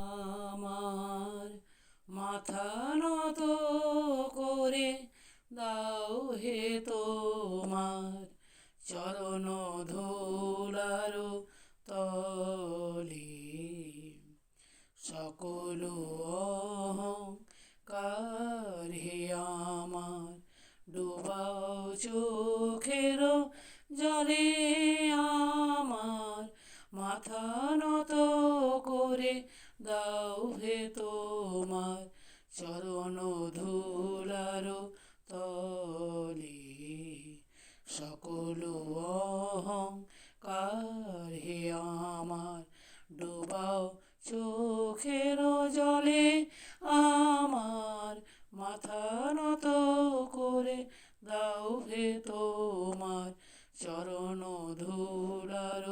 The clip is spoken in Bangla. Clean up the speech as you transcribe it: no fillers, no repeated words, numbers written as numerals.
আমার মাথা নত করে দাও হে তোমার চরণ ধুলার তলে, সকল অহংকার হে আমার ডুবাও চোখের জলে। আমার মাথা নত করে দাও হে তোমার চরণ ধুলার তলে, সকল অহংকার হে আমার ডুবাও চোখের জলে। আমার মাথা নত করে দাও হে তোমার চরণ ধুলার